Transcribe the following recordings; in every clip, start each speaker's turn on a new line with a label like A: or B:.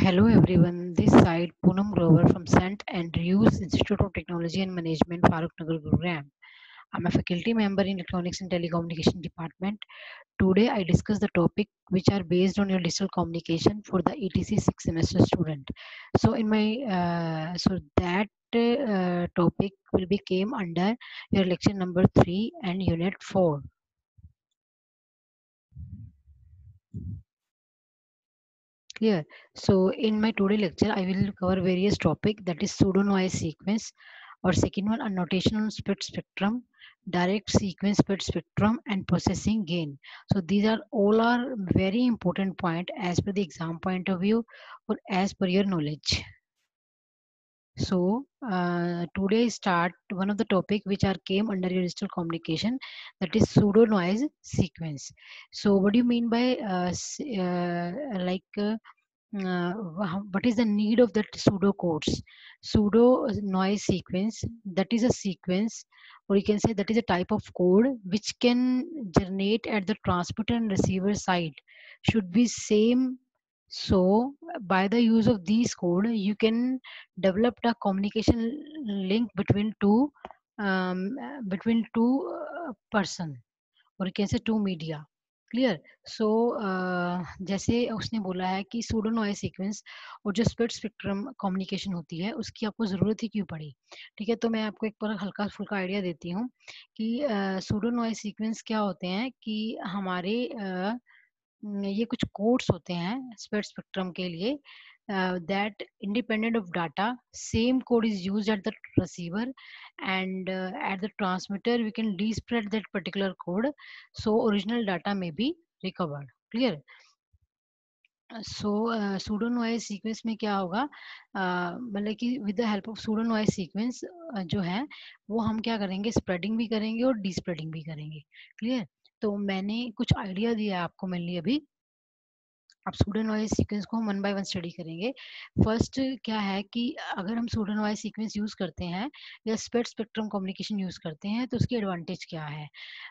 A: Hello everyone, this side Poonam Grover from Sant Andrews Institute of Technology and Management, Farooq Nagar, Gurugram. I'm a faculty member in Electronics and Telecommunication Department. Today I discuss the topic which are based on your digital communication for the ETC 6th semester student. So in my that topic will be came under your lecture number 3 and unit 4. Clear. So in my today lecture, I will cover various topic, that is pseudo-noise sequence, or second one, a notation on split spectrum, direct sequence split spectrum, and processing gain. So these are all are very important point as per the exam point of view or as per your knowledge. So today start one of the topic which are came under your digital communication, that is pseudo noise sequence. So what do you mean by what is the need of that pseudo codes? Pseudo noise sequence, that is a sequence, or you can say that is a type of code which can generate at the transmitter and receiver side should be same. So by the use of these code you can develop a communication link between two person, और you can say two media. Clear. So जैसे उसने बोला है कि pseudo noise sequence और जो split spectrum communication होती है उसकी आपको ज़रूरत ही क्यों पड़ी. ठीक है, तो मैं आपको एक बार हल्का फुल्का आइडिया देती हूँ कि सूडो नॉइज सीक्वेंस क्या होते हैं कि हमारे ये कुछ कोड्स होते हैं स्प्लिट स्पेक्ट्रम के लिए, that independent of data, same code is used at the receiver, and at the transmitter we can despread that particular code, so original data may be recovered. Clear. So pseudo noise sequence में क्या होगा, मतलब कि with the help of pseudo noise sequence जो है वो हम क्या करेंगे, स्प्रेडिंग भी करेंगे और डिस्प्रेडिंग भी करेंगे. क्लियर. तो मैंने कुछ आइडिया दिया है आपको मेनली अभी. अब सूडो नॉइज सीक्वेंस को हम वन बाय वन स्टडी करेंगे. फर्स्ट क्या है कि अगर हम सूडो नॉइज सीक्वेंस यूज करते हैं या स्प्रेड स्पेक्ट्रम कम्युनिकेशन यूज करते हैं तो उसकी एडवांटेज क्या है.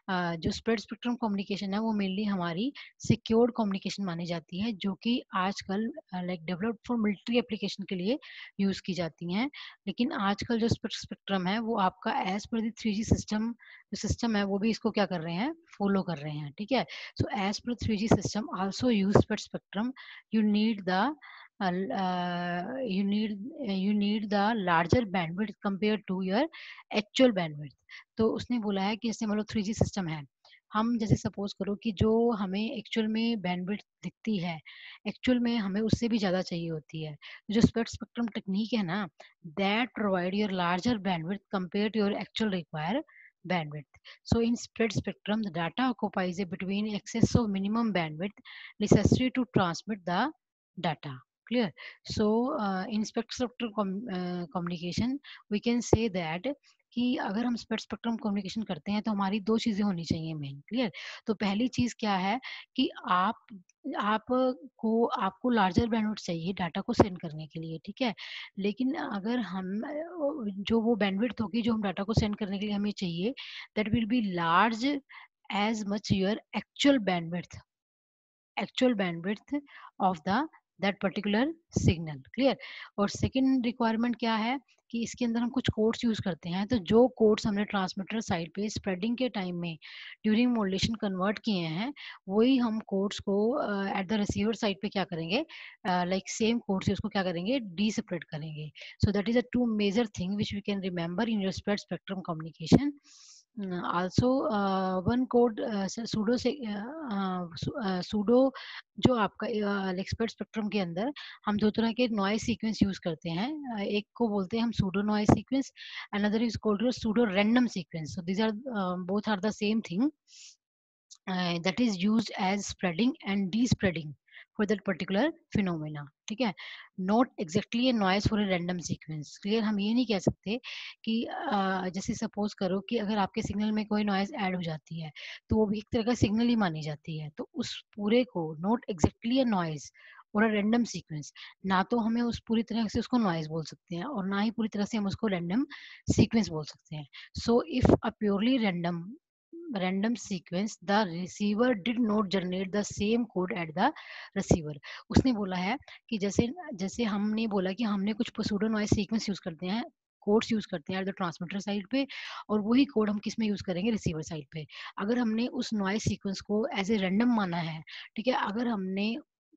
A: जो स्प्रेड स्पेक्ट्रम कम्युनिकेशन है वो मेनली हमारी सिक्योर्ड कम्युनिकेशन मानी जाती है, जो कि आजकल like developed for military application के लिए यूज की जाती हैं. लेकिन आजकल जो स्प्रेड स्पेक्ट्रम है वो आपका एज पर दी 3G सिस्टम जो सिस्टम है वो भी इसको क्या कर रहे हैं, फॉलो कर रहे हैं. ठीक है. So as per 3G system also use split spectrum, you need the you need the larger bandwidth compared to your actual bandwidth. तो उसने बोला है कि जैसे मान लो 3G सिस्टम है, हम जैसे सपोज करो कि जो हमें एक्चुअल में बैंडविड्थ दिखती है एक्चुअल में हमें उससे भी ज़्यादा चाहिए होती है. जो स्प्लिट स्पेक्ट्रम टेक्निक है ना, that provide your larger bandwidth compare to your actual require bandwidth. So in spread spectrum, the data occupies a between excess of minimum bandwidth necessary to transmit the data. Clear. So in spectrum communication, we can say that कि अगर हम spread spectrum communication करते हैं तो हमारी दो चीजें होनी चाहिए मेन. क्लियर. तो पहली चीज क्या है कि आपको लार्जर बैंडविड्थ चाहिए डाटा को सेंड करने के लिए. ठीक है. लेकिन अगर हम जो वो बैंडविड्थ होगी जो हम डाटा को सेंड करने के लिए हमें चाहिए, that will be large as much your actual bandwidth of the that particular signal. Clear. और सेकंड रिक्वायरमेंट क्या है कि इसके अंदर हम कुछ कोड्स यूज करते हैं, तो जो कोड्स हमने ट्रांसमीटर साइड पे स्प्रेडिंग के टाइम में ड्यूरिंग मॉड्यूलेशन कन्वर्ट किए हैं, वही हम कोड्स को एट द रिसीवर साइड पे क्या करेंगे, लाइक सेम कोड से उसको क्या करेंगे, डी सेपरेट करेंगे. So that is a two major thing which we can remember in your spread spectrum communication. Also one code sudo से sudo जो आपका एक्सपर्ट स्पेक्ट्रम के अंदर हम दो तरह के नॉइज सीक्वेंस यूज करते हैं. एक को बोलते हैं हम pseudo noise sequence, another is called pseudo random sequence. So these are both are the same thing that is used as spreading and despreading for that particular phenomena. ठीक है. Not exactly a noise for a random sequence. Clear. हम ये नहीं कह सकते कि जैसे suppose करो कि अगर आपके सिग्नल में कोई नॉइज ऐड हो जाती है तो वो भी एक तरह का सिग्नल ही मानी जाती है, तो उस पूरे को नॉट एग्जैक्टली अ नॉइज और अ रैंडम सीक्वेंस, ना तो हमें उस पूरी तरह से उसको नॉइज बोल सकते हैं और ना ही पूरी तरह से हम उसको रैंडम सीक्वेंस बोल सकते हैं. So if a purely random random sequence, the receiver did not generate the same code at the receiver. उसने बोला है कि जैसे जैसे हमने बोला कि हमने कुछ pseudo noise sequence यूज करते हैं, कोड्स यूज करते हैं एट द ट्रांसमीटर साइड पे, और वही कोड हम किस में यूज करेंगे, रिसीवर साइड पे. अगर हमने उस नॉइज सीक्वेंस को एज ए रैंडम माना है, ठीक है, अगर हमने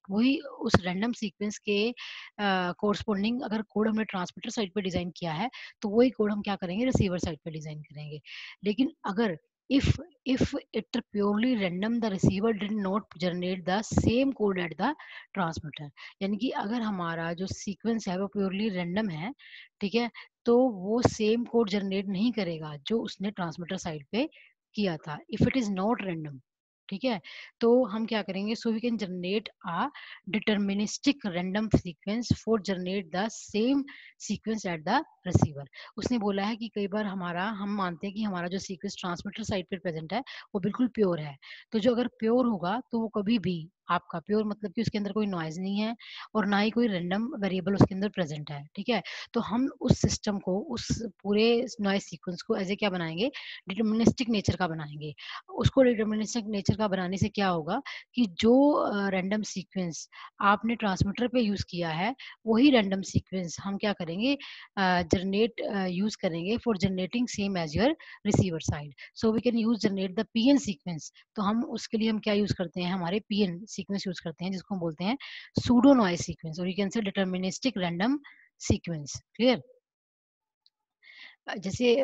A: वही उस रैंडम सीक्वेंस के कोरस्पोंडिंग अगर कोड हमने ट्रांसमीटर साइड पे डिजाइन किया है, तो वही कोड हम क्या करेंगे, रिसीवर साइड पे डिजाइन करेंगे. लेकिन अगर if if it purely random, the receiver did not generate the same code at the transmitter. यानी कि अगर हमारा जो सीक्वेंस है वो प्योरली रैंडम है, ठीक है, तो वो सेम कोड जनरेट नहीं करेगा जो उसने ट्रांसमीटर साइड पे किया था, if it is not random. ठीक है, तो हम क्या करेंगे, so we can generate a deterministic random sequence for generate the same sequence at the receiver. उसने बोला है कि कई बार हमारा हम मानते हैं कि हमारा जो सीक्वेंस ट्रांसमीटर साइड पर प्रेजेंट है वो बिल्कुल प्योर है, तो जो अगर प्योर होगा तो वो कभी भी आपका प्योर मतलब कि उसके अंदर कोई नॉइज नहीं है और ना ही कोई रैंडम वेरिएबल उसके अंदर प्रेजेंट है. ठीक है, तो हम उस सिस्टम को, उस पूरे नॉइज सीक्वेंस को एज ए क्या बनाएंगे, डिटर्मिनिस्टिक नेचर का बनाएंगे. उसको डिटर्मिनिस्टिक नेचर का बनाने से क्या होगा कि जो रैंडम सीक्वेंस आपने ट्रांसमीटर पे यूज किया है, वही रैंडम सीक्वेंस हम क्या करेंगे, जनरेट यूज करेंगे for generating same as your receiver side. So we can use generate the PN sequence. तो हम उसके लिए हम क्या यूज करते हैं, हमारे पीएन सीक्वेंस यूज करते हैं जिसको हम बोलते हैं सूडो नॉइज सीक्वेंस, और यू कैन से डिटर्मिनिस्टिक रैंडम सीक्वेंस. क्लियर. जैसे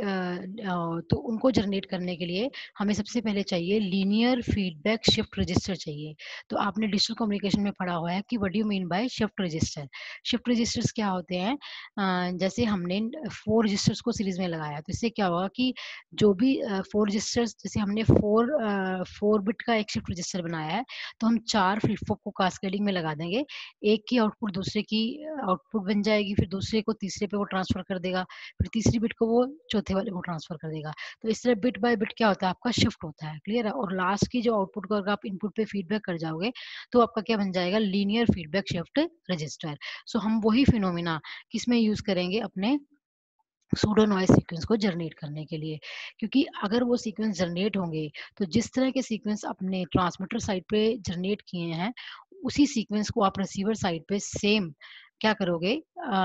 A: तो उनको जनरेट करने के लिए हमें सबसे पहले चाहिए लीनियर फीडबैक शिफ्ट रजिस्टर चाहिए. तो आपने डिजिटल कम्युनिकेशन में पढ़ा हुआ है कि what do you mean by shift register. Shift registers क्या होते हैं, जैसे हमने 4 रजिस्टर्स को सीरीज में लगाया, तो इससे क्या होगा कि जो भी 4 रजिस्टर्स, जैसे हमने 4 बिट का एक शिफ्ट रजिस्टर बनाया है, तो हम 4 फ्लिप फ्लॉप को कास्केडिंग में लगा देंगे. एक की आउटपुट दूसरे की आउटपुट बन जाएगी, फिर दूसरे को तीसरे पे वो ट्रांसफर कर देगा, फिर तीसरी बिट को वो चौथे वाले को ट्रांसफर कर देगा. तो इस तरह बिट बाय बिट क्या होता है, आपका शिफ्ट होता है. क्लियर है. और लास्ट की जो आउटपुट को अगर आप इनपुट पे फीडबैक कर जाओगे, तो आपका क्या बन जाएगा, लीनियर फीडबैक शिफ्ट रजिस्टर. सो हम वही फिनोमिना किसमें यूज करेंगे, अपने सूडो नॉइज सीक्वेंस को जनरेट करने के लिए. क्योंकि अगर वो सीक्वेंस जनरेट होंगे, तो जिस तरह के सीक्वेंस अपने ट्रांसमीटर साइड पे जनरेट किए हैं, उसी सीक्वेंस को आप रिसीवर साइड पे सेम क्या करोगे,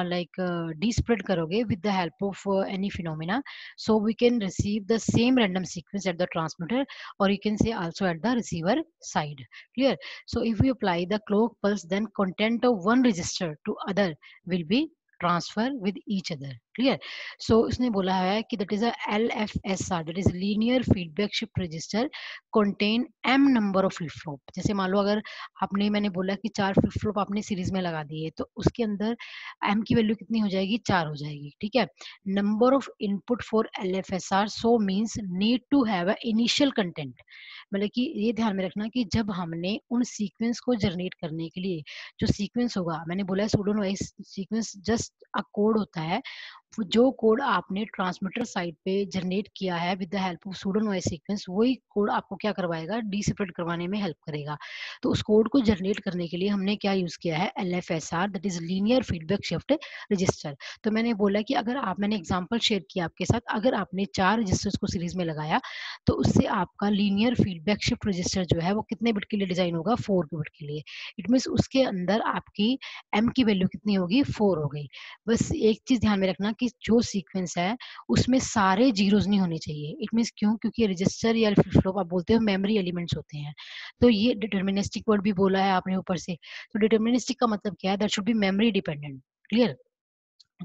A: लाइक डिस्प्रेड करोगे with the help of any phenomena. So we can receive the same random sequence at the transmitter, और you can say also at the receiver side. Clear. So if you apply the clock pulse, then content of one register to other will be transfer with each other. Clear. So उसने बोला है कि that is a LFSR, that is linear feedback shift register, contain m number of flip flop. जैसे मान लो अगर आपने, मैंने बोला कि 4 फ्लिप फ्लॉप आपने सीरीज में लगा दिए, तो उसके अंदर m की वैल्यू कितनी हो जाएगी, 4 हो जाएगी. ठीक है. Number of input for LFSR so means need to have a initial content. मतलब कि ये ध्यान में रखना कि जब हमने उन सीक्वेंस को जनरेट करने के लिए, जो सीक्वेंस होगा, मैंने बोला है pseudo noise sequence just a code होता है, जो कोड आपने ट्रांसमीटर साइड पे जनरेट किया है with the help of pseudo noise sequence, वही कोड आपको क्या करवाएगा, डिसेपरेट करवाने में हेल्प करेगा. तो उस कोड को जनरेट करने के लिए हमने क्या यूज किया है, LFSR, that is linear feedback shift register. तो मैंने बोला कि अगर आप, मैंने एग्जांपल शेयर किया आपके साथ, अगर आपने 4 रजिस्टर्स को सीरीज में लगाया, तो उससे आपका लीनियर फीडबैक शिफ्ट रजिस्टर जो है वो कितने बिट के लिए डिजाइन होगा, 4 बिट के लिए. इट मीन्स उसके अंदर आपकी m की वैल्यू कितनी होगी, 4 हो गई. बस एक चीज ध्यान में रखना कि जो सीक्वेंस है उसमें सारे जीरोज नहीं होने चाहिए. इट मीन्स क्यों, क्योंकि रजिस्टर या फ्लिप फ्लॉप आप बोलते हो मेमोरी एलिमेंट्स होते हैं. तो ये डिटर्मिनिस्टिक वर्ड भी बोला है आपने ऊपर से, तो डिटर्मिनिस्टिक का मतलब क्या है, that should B memory dependent. Clear.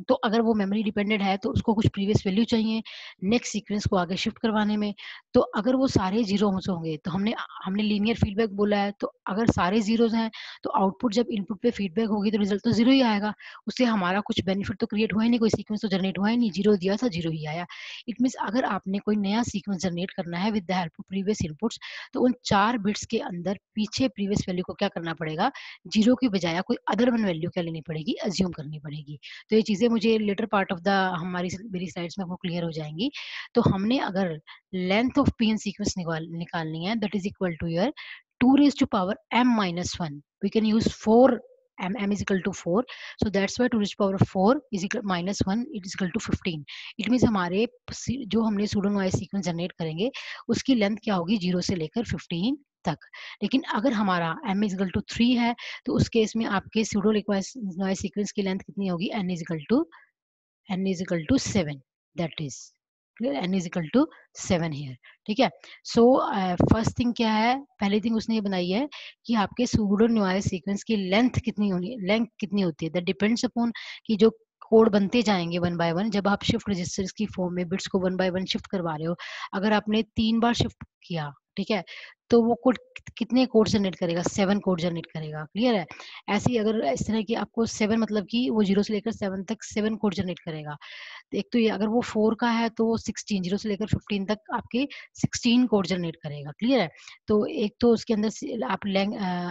A: तो अगर वो मेमोरी डिपेंडेंट है, तो उसको कुछ प्रीवियस वैल्यू चाहिए नेक्स्ट सीक्वेंस को आगे शिफ्ट करवाने में. तो अगर वो सारे जीरो होंगे, तो हमने हमने लीनियर फीडबैक बोला है, तो अगर सारे जीरोज हैं, तो आउटपुट जब इनपुट पे फीडबैक होगी, तो रिजल्ट तो जीरो ही आएगा. उससे हमारा कुछ बेनिफिट तो क्रिएट हुआ ही नहीं, कोई सीक्वेंस तो जनरेट हुआ ही नहीं, जीरो दिया था जीरो ही आया. इट मीन्स अगर आपने कोई नया सीक्वेंस जनरेट करना है with the help of previous inputs, तो उन 4 बिट्स के अंदर पीछे प्रीवियस वैल्यू को क्या करना पड़ेगा, जीरो की बजाय कोई अदर वन वैल्यू क्या लेनी पड़ेगी, अज्यूम करनी पड़ेगी. तो ये चीजें मुझे लेटर पार्ट ऑफ द हमारी मेरी स्लाइड्स में आपको क्लियर हो जाएंगी. तो हमने अगर लेंथ ऑफ पीएन सीक्वेंस निकालनी है, that is equal to your 2 raised to power m minus 1. We can use 4 m is equal to 4, so that's why 2 raised to power 4 is equal minus 1 it is equal to 15. It means हमारे जो हमने pseudo noise sequence generate करेंगे उसकी length क्या होगी 0 से लेकर 15 तक. लेकिन अगर हमारा m is equal to 3 है तो उस केस में आपके सूडो नॉइज सीक्वेंस की लेंथ कितनी होगी n is equal to 7. That is clear, n is equal to 7 here. ठीक है. सो फर्स्ट थिंग क्या है, पहली थिंग उसने ये बनाई है कि आपके सूडो नॉइज सीक्वेंस की लेंथ कितनी होती है. दैट डिपेंड्स अपॉन कि जो कोड बनते जाएंगे वन बाय वन. जब आप शिफ्ट रजिस्टर्स की फॉर्म में बिट्स को वन बाय वन शिफ्ट करवा रहे हो, अगर आपने 3 बार शिफ्ट किया, ठीक है, तो वो कोड कितने कोड जनरेट करेगा, 7 कोड जनरेट करेगा. क्लियर है. ऐसे ही अगर इस तरह की आपको 7 मतलब कि वो 0 से लेकर 7 तक 7 कोड जनरेट करेगा. एक तो ये अगर वो 4 का है तो वो 16 0 से लेकर 15 तक आपके 16 कोड जनरेट करेगा. क्लियर है. तो एक तो उसके अंदर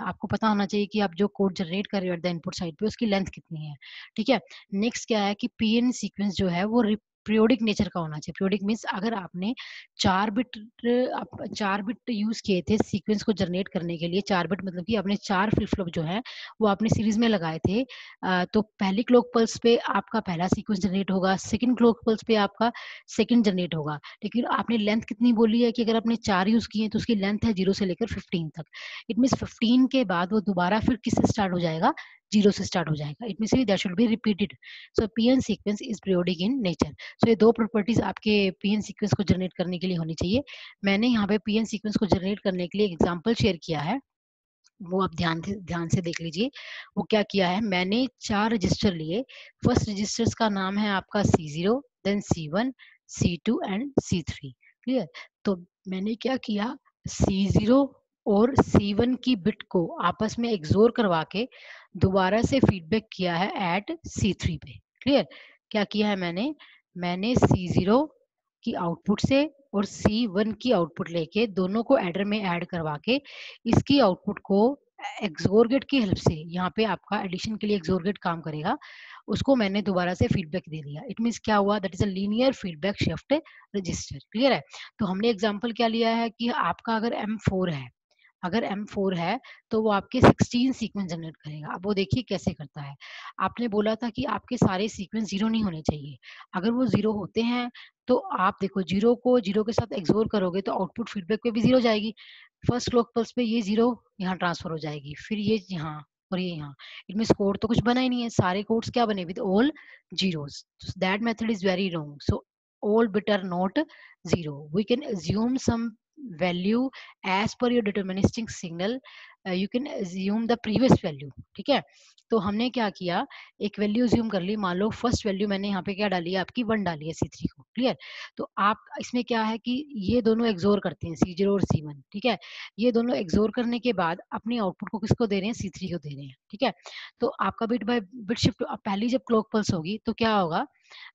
A: आपको पता होना चाहिए कि आप जो कोड जनरेट कर रहे हो एट द इनपुट साइड पे उसकी लेंथ कितनी है. ठीक है. नेक्स्ट क्या है कि पीएन सीक्वेंस जो है वो पीरियोडिक नेचर का होना चाहिए. पीरियोडिक मीन्स अगर आपने 4 बिट यूज किए थे सीक्वेंस को जनरेट करने के लिए, 4 बिट मतलब कि आपने 4 फ्लिप फ्लॉप जो है वो आपने सीरीज में लगाए थे, तो पहली क्लॉक पल्स पे आपका पहला सीक्वेंस जनरेट होगा, सेकंड क्लॉक पल्स पे आपका सेकंड जनरेट होगा. लेकिन आपने लेंथ कितनी बोली है कि अगर आपने 4 यूज किए तो उसकी लेंथ है 0 से लेकर 15 तक. इट मीन्स 15 के बाद वो दोबारा फिर किससे स्टार्ट हो जाएगा, 0 से स्टार्ट हो जाएगा. It means that should be repeated. So PN sequence is periodic in nature. So ये दो प्रॉपर्टीज आपके पीएन सीक्वेंस को जनरेट करने के लिए होनी चाहिए. मैंने यहाँ पे पीएन सीक्वेंस को जनरेट करने के लिए एग्जांपल शेयर किया है, वो आप ध्यान से देख लीजिए. वो क्या किया है, मैंने 4 रजिस्टर लिए. फर्स्ट रजिस्टर्स का नाम है आपका C0, then C1, C2 and C3. Clear. तो मैंने क्या किया, C0 और C1 की बिट को आपस में एक्सोर करवा के दोबारा से फीडबैक किया है एट C3 पे. क्लियर. क्या किया है मैंने C0 की आउटपुट से और C1 की आउटपुट लेके दोनों को एडर में ऐड करवा के इसकी आउटपुट को एक्सोर गेट की हेल्प से, यहाँ पे आपका एडिशन के लिए एक्सोर गेट काम करेगा, उसको मैंने दोबारा से फीडबैक दे दिया. इट मीन्स क्या हुआ, that is a linear feedback shift register. Clear है. तो हमने एग्जांपल क्या लिया है कि आपका अगर M4 है तो वो आपके 16 सीक्वेंस जनरेट करेगा. अब वो देखिए कैसे करता है. आपने बोला था कि आपके सारे सीक्वेंस 0 नहीं होने चाहिए. अगर वो 0 होते हैं तो आप देखो 0 को 0 के साथ एक्सोर करोगे तो आउटपुट फीडबैक पे भी 0 जाएगी. फर्स्ट क्लॉक पल्स पे ये 0 यहाँ ट्रांसफर हो जाएगी, फिर ये यहाँ और ये यहाँ. इट मीन्स कोड तो कुछ बना ही नहीं है, सारे कोड्स क्या बने, with all zeros. That method is very wrong. So all bit are not zero. We can assume some value as per your deterministic signal. You can assume the previous value. ठीक है. तो हमने क्या किया, एक value assume कर ली. मान लो first value मैंने यहाँ पे क्या डाली है, आपकी 1 डाली है C3 को. क्लियर. तो आप इसमें क्या है कि ये दोनों एक्सोर करते हैं, C0 और C1. ठीक है. ये दोनों एक्सोर करने के बाद अपनी आउटपुट को किसको दे रहे हैं, C3 को दे रहे हैं. ठीक है. तो आपका बिट बाय बिट शिफ्ट पहली जब क्लॉक पल्स होगी तो क्या होगा,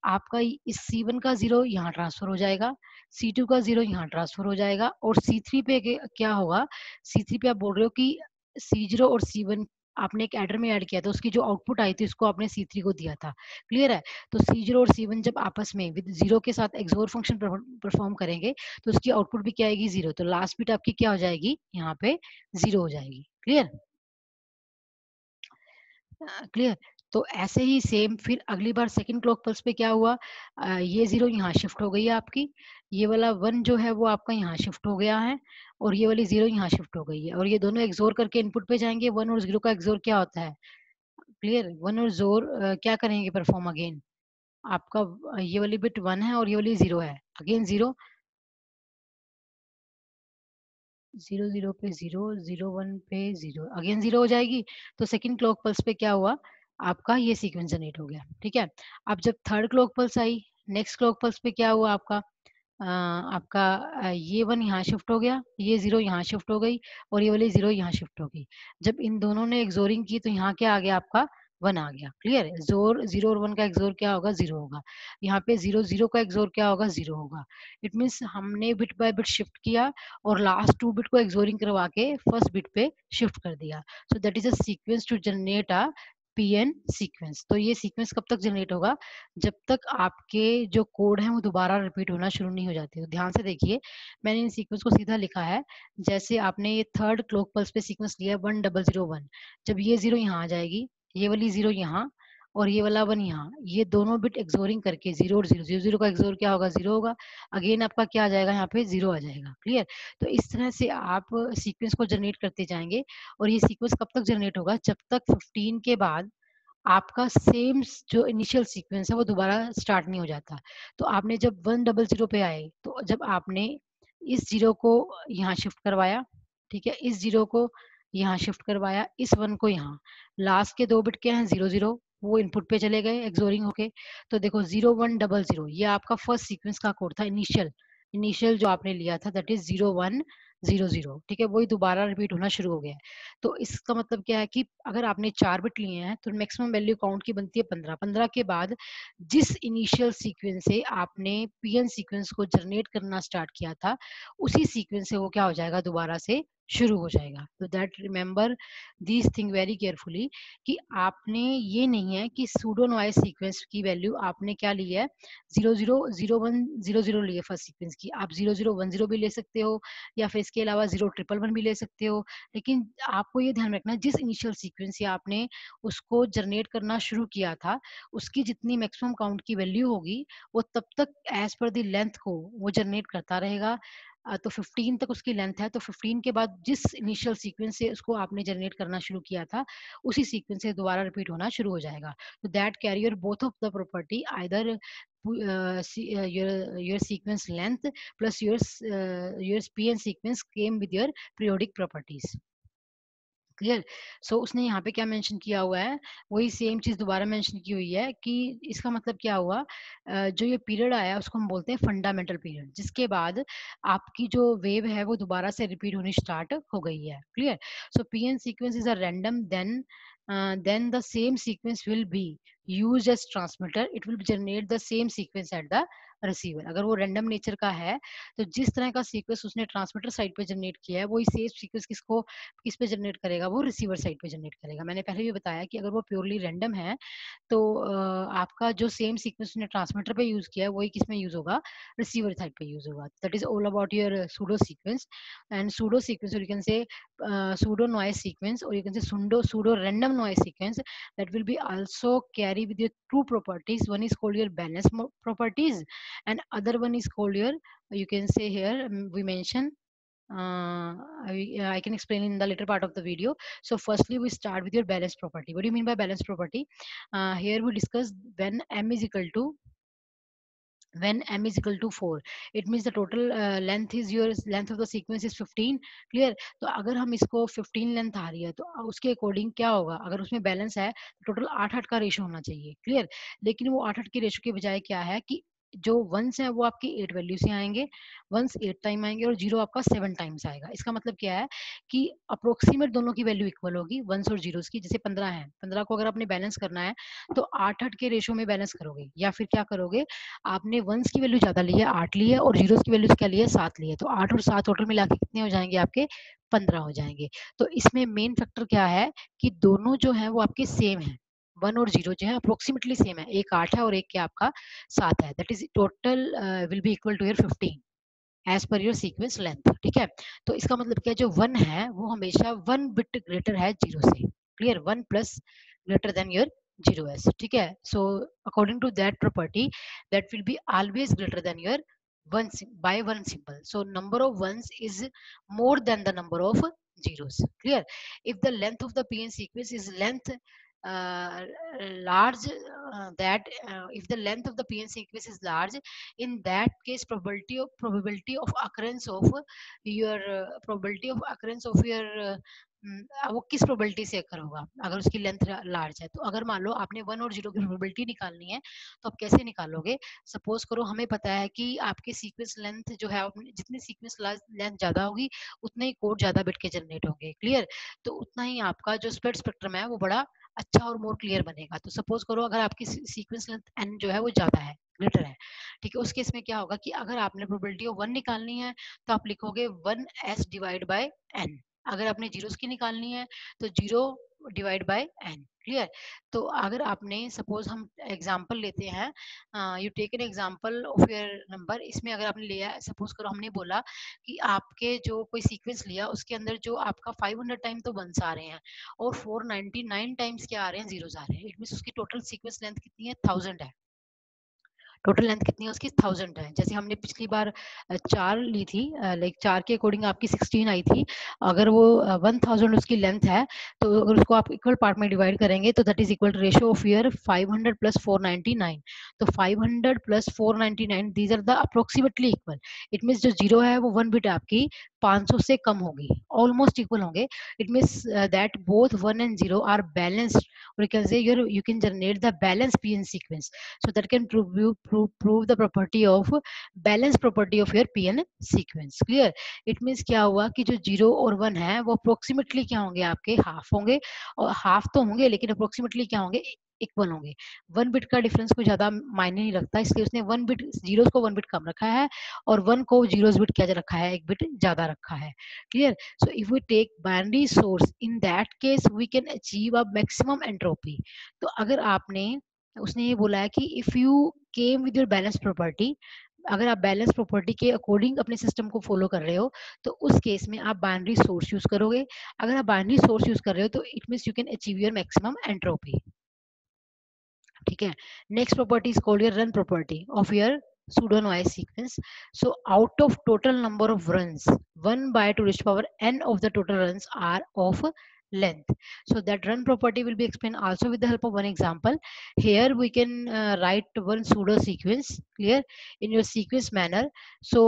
A: आपका इस C1 का 0 यहाँ ट्रांसफर हो जाएगा, C2 का 0 यहाँ ट्रांसफर हो जाएगा, और C3 पे क्या होगा, C3 पे आप बोल रहे हो कि C0 और C1 आपने एक एडर में ऐड किया था, उसकी जो आउटपुट आई थी उसको आपने C3 को दिया था. क्लियर है. तो C0 और C1 जब आपस में विद 0 के साथ एक्सोर फंक्शन परफॉर्म करेंगे तो उसकी आउटपुट भी क्या आएगी, 0. तो लास्ट बिट आपकी क्या हो जाएगी, यहाँ पे 0 हो जाएगी. क्लियर. क्लियर. तो ऐसे ही सेम फिर अगली बार सेकंड क्लॉक पल्स पे क्या हुआ, ये 0 यहाँ शिफ्ट हो गई है आपकी, ये वाला 1 जो है वो आपका यहाँ शिफ्ट हो गया है, और ये वाली 0 यहाँ शिफ्ट हो गई है, और ये दोनों एक्सोर करके इनपुट पे जाएंगे. 1 और 0 का एक्सोर क्या होता है, क्लियर. 1 और जोर क्या करेंगे, परफॉर्म अगेन. आपका ये वाली बिट 1 है और ये वाली 0 है, अगेन 0 0 0 पे 0 0 1 पे 0 अगेन 0 हो जाएगी. तो सेकंड क्लॉक पल्स पे क्या हुआ, आपका ये सीक्वेंस जनरेट हो गया. ठीक है. अब जब थर्ड क्लॉक पल्स आई, नेक्स्ट क्लॉक पल्स पे क्या हुआ आपका, ये 1 यहाँ शिफ्ट हो गया, ये 0 यहाँ शिफ्ट हो गई, और ये वाली 0 यहाँ शिफ्ट हो गई. जब इन दोनों ने एक्सोरिंग की तो यहाँ क्या आ गया, आपका 1 आ गया. क्लियर है. जोर 0 और 1 का एक्सोर क्या होगा, 0 होगा. यहाँ पे 0 0 का एक्सोर क्या होगा, 0 होगा. इट मीन्स हमने बिट बाय बिट शिफ्ट किया और लास्ट 2 बिट को एक्सोरिंग करवा के फर्स्ट बिट पे शिफ्ट कर दिया. So that is a sequence to generate a PN sequence. तो ये सीक्वेंस कब तक जनरेट होगा, जब तक आपके जो कोड है वो दोबारा रिपीट होना शुरू नहीं हो जाते. तो ध्यान से देखिए, मैंने इन सीक्वेंस को सीधा लिखा है. जैसे आपने ये थर्ड क्लॉक पल्स पे सीक्वेंस लिया 1001, जब ये 0 यहाँ आ जाएगी ये वाली 0 यहाँ और ये वाला 1 यहाँ, ये दोनों बिट एक्सोरिंग करके 0 और 0, 0 0 का एक्सोर क्या होगा, 0 होगा। अगेन आपका क्या आ जाएगा, यहाँ पे 0 आ जाएगा। क्लियर? तो इस तरह से आप सीक्वेंस को जनरेट करते जाएंगे और ये सीक्वेंस कब तक जनरेट होगा, जब तक 15 के बाद आपका सेम जो इनिशियल सीक्वेंस है वो दोबारा स्टार्ट नहीं हो जाता। तो आपने जब 100 पे आए, तो जब आपने इस 0 को यहाँ शिफ्ट करवाया, ठीक है, इस 0 को यहाँ शिफ्ट करवाया, इस 1 को यहाँ, लास्ट के 2 बिट क्या हैं, 0 0, वो इनपुट पे चले गए एक्सोरिंग होके। तो देखो 0 1 0 0, ये आपका फर्स्ट सीक्वेंस का कोड था, इनिशियल इनिशियल जो आपने लिया था, दैट इज 0 1 0 0, ठीक है, वही दोबारा रिपीट होना शुरू हो गया है। तो इसका मतलब क्या है कि अगर आपने 4 बिट लिए हैं तो मैक्सिमम वैल्यू काउंट की बनती है 15। 15 के बाद जिस इनिशियल सीक्वेंस से आपने पीएन सीक्वेंस को जनरेट करना स्टार्ट किया था, उसी सीक्वेंस से वो क्या हो जाएगा, दोबारा से शुरू हो जाएगा। तो that remember this thing very carefully, कि आपने ये नहीं है कि सूडो नॉइस सीक्वेंस की वैल्यू आपने क्या ली है, 0 0 0 1 0 0 लिए फर्स्ट सीक्वेंस की, आप 0 0 1 0 भी ले सकते हो, या फिर इसके अलावा 0 1 1 भी ले सकते हो। लेकिन आपको ये ध्यान रखना है, जिस इनिशियल सीक्वेंस से आपने उसको जनरेट करना शुरू किया था, उसकी जितनी मैक्सिमम काउंट की वैल्यू होगी, वो तब तक एज पर द लेंथ को वो जनरेट करता रहेगा। तो 15 तक उसकी लेंथ है, तो 15 के बाद जिस इनिशियल सीक्वेंस से उसको आपने जनरेट करना शुरू किया था, उसी सीक्वेंस से दोबारा रिपीट होना शुरू हो जाएगा। तो that carrier both of the property, either your sequence length plus your PN sequence came with your periodic properties. Clear? So उसने यहाँ पे क्या मेंशन किया हुआ है, वही सेम चीज दोबारा मेंशन की हुई है कि इसका मतलब क्या हुआ, जो ये पीरियड आया उसको हम बोलते हैं फंडामेंटल पीरियड, जिसके बाद आपकी जो वेव है वो दोबारा से रिपीट होनी स्टार्ट हो गई है। Clear? So PN sequence is a random, then the same sequence will be used as transmitter, it will generate the same sequence at the receiver। अगर वो रैंडम नेचर का है, तो जिस तरह का सीक्वेंस उसने ट्रांसमीटर साइड पे जनरेट किया है, वही सेम सीक्वेंस किसको किस पे जनरेट करेगा, वो रिसीवर साइड पे जनरेट करेगा। मैंने पहले भी बताया कि अगर वो प्योरली रैंडम है, तो आपका जो सेम सीक्वेंस ने ट्रांसमीटर पे यूज किया है, वही किस में यूज होगा, रिसीवर साइड पे यूज होगा। That is all about your pseudo sequence. And pseudo sequence, और you can say pseudo noise sequence, or you can say pseudo random noise sequence, that will be also carry with your two properties. One is called your balance properties, and other one is called your, you can say here, we mention, I can explain in the later part of the video. So firstly we start with your balance property. What do you mean by balance property? Here we discuss when m is equal to, when m is equal to 4, it means the total length is your length of the sequence is 15। Clear? तो अगर हम इसको 15 length आ रही है, तो उसके according क्या होगा, अगर उसमें बैलेंस है तो टोटल 8 8 का रेशो होना चाहिए। क्लियर? लेकिन वो 8 8 के रेशो के बजाय क्या है कि जो वंस है वो आपके 8 वैल्यू से आएंगे, वंस 8 टाइम आएंगे और जीरो आपका 7 टाइम्स आएगा। इसका मतलब क्या है कि अप्रोक्सीमेट दोनों की वैल्यू इक्वल होगी, वंस और जीरोस की। जैसे 15 है, 15 को अगर आपने बैलेंस करना है, तो 8 8 के रेशो में बैलेंस करोगे, या फिर क्या करोगे, आपने वंस की वैल्यू ज्यादा ली है, 8 ली है, और जीरोस की वैल्यू क्या ली है, 7 ली है, तो 8 और 7 टोटल मिला के कितने हो जाएंगे, आपके 15 हो जाएंगे। तो इसमें मेन फैक्टर क्या है कि दोनों जो है वो आपके सेम है, 1 और 0 जो है अप्रोक्सीमेटली सेम है, एक 8 है और एक क्या आपका 7 है। That is total will be equal to your 15 as per your sequence length. ठीक है? तो इसका मतलब क्या है, जो 1 है वो हमेशा 1 बिट ग्रेटर है 0 से। Clear? 1 plus greater than your 0s। ठीक है? So according to that property, that will be always greater than your by one symbol. So number of ones is more than the number of zeros. Clear? If the length of the PN sequence is length uh, large, if the length of the PN sequence is large, in that case probability of occurrence of your वो किस probability से अकर होगा, अगर उसकी length large है। तो अगर मान लो आपने 1 और 0 की प्रोबेबिलिटी निकालनी है, तो आप कैसे निकालोगे? सपोज करो हमें पता है कि आपकी सीक्वेंस लेंथ जो है, जितनी सीक्वेंस लेंथ ज्यादा होगी, उतने ही कोड ज्यादा बिट के जनरेट होंगे। क्लियर? तो उतना ही आपका जो स्प्रेड स्पेक्ट्रम है वो बड़ा अच्छा और मोर क्लियर बनेगा। तो सपोज करो अगर आपकी सीक्वेंस लेंथ एन जो है वो ज्यादा है, ग्रेटर है, ठीक है, उस केस में क्या होगा कि अगर आपने प्रोबेबिलिटी ऑफ 1 निकालनी है, तो आप लिखोगे 1s डिवाइड बाय n। अगर आपने जीरोस की निकालनी है, तो 0 डिवाइड बाय n। क्लियर? तो अगर आपने सपोज हम एग्जांपल लेते हैं, you take an example of your number. इसमें अगर आपने लिया, सपोज करो हमने बोला कि आपके जो कोई सीक्वेंस लिया उसके अंदर जो आपका 500 टाइम तो वंस आ रहे हैं और 499 टाइम्स क्या आ रहे हैं, जीरोस आ रहे हैं। इट मींस उसकी टोटल सीक्वेंस लेंथ कितनी है, 1000 है। टोटल लेंथ कितनी है उसकी, 1000 है। जैसे हमने पिछली बार चार ली थी, लाइक चार के अकॉर्डिंग आपकी 16 आई थी। अगर वो 1000 उसकी लेंथ है, तो अगर उसको आप इक्वल पार्ट में डिवाइड करेंगे तो that is equal to ratio of year 500 plus 499। तो 500 plus 499 these are the approximately equal. It means जो जीरो है वो वन बिट आपकी 500 से कम होगी, ऑलमोस्ट इक्वल होंगे। It means that both one and zero are balanced, or you can say you can generate the balanced PN sequence. So that can prove the property of balance property of your PN sequence. Clear? It means क्या हुआ कि जो zero और one है वो approximately क्या होंगे, आपके हाफ होंगे। और हाफ तो होंगे लेकिन अप्रोक्सीमेटली क्या होंगे, इक्वल होंगे। वन बिट का डिफरेंस कोई ज्यादा मायने नहीं रखता, इसलिए उसने वन बिट जीरोस को वन बिट कम रखा है और वन को जीरोस बिट क्या रखा है, एक बिट ज्यादा रखा है। Clear? So if we take binary source, in that case we can achieve a maximum entropy. तो अगर आपने, उसने ये बोला है कि if you came with your balance property, अगर आप बैलेंस प्रॉपर्टी के अकॉर्डिंग अपने सिस्टम को फॉलो कर रहे हो तो उस केस में आप बाइनरी सोर्स यूज करोगे। अगर आप बाइनरी सोर्स यूज कर रहे हो तो it means you can achieve your maximum entropy. ठीक है? Next property is called your run property of your pseudo noise sequence. So out of total number of runs, 1 by 2 raised to power n of the total runs are of length. So that run property will be explained also with the help of one example. Here we can write one pseudo sequence, clear, in your sequence manner. So